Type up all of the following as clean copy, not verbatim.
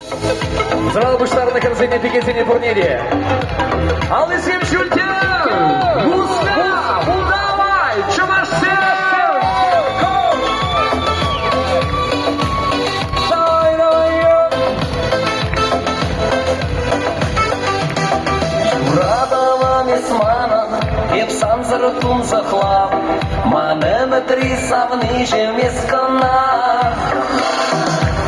Зал алкыштарына кірісіне текесіне турнире. Ал есем шүлтен! Музыка! Удавай! Чумашсен! Епсан зыртун захлап, манeme трисавни жемескана.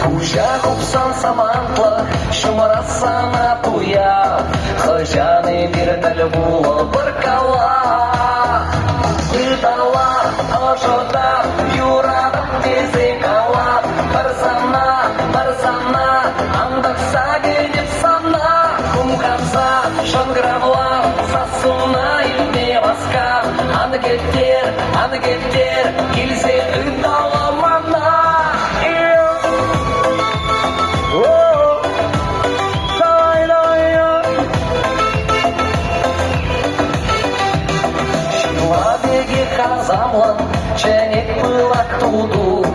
Куча купсан самантлах, шумарасана туя, хожаны бирдал було баркала. Выдала, ожода, юрада, тезекала, барсана, барсана, андак саги депсана, кумканса, шангравла, сасуна. Аны кеттер, келсе үндала мана. Шилабеге казамлан, ченек пылак туду,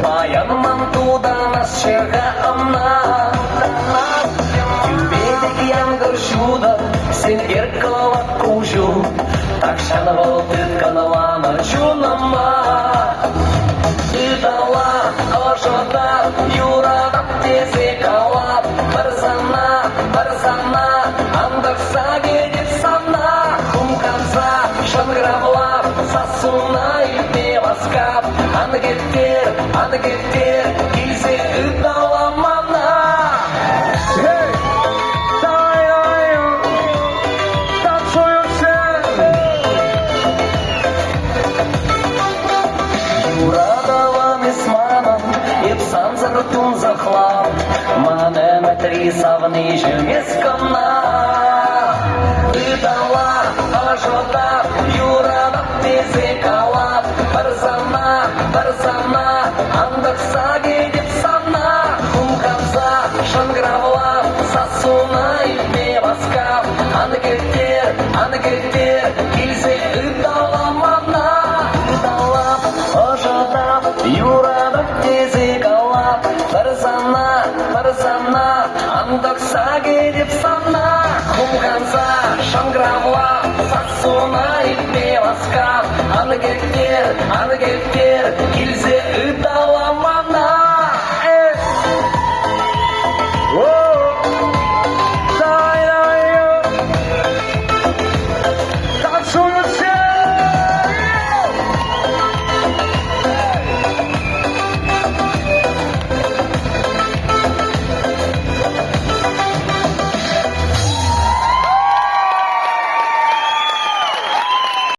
баян мантуда нас чега амна. Юбедек янгыр жуда, сен еркала кужу, так шанавал тытканавана чунама. Идала, ожода, юрада, тезекала, барзана, барзана, андак саги депсана, хумканса, шангравла, сасуна и певаска, ангеттер, килсе идала мана. Епсан зартун захлап, манеме трисавни жемескана. Выдала, ожода, юрада, тезекала, барзана, барзана, андак саги депсана, хумканса, шангравла, сасуна и певаска, ангеттер, килсе ыдала мана. Выдала, ожода, юрада, тезекала, барзана, барзана, андак саги депсана, хумканса, шангравла, сасуна и певаска, ангеттер,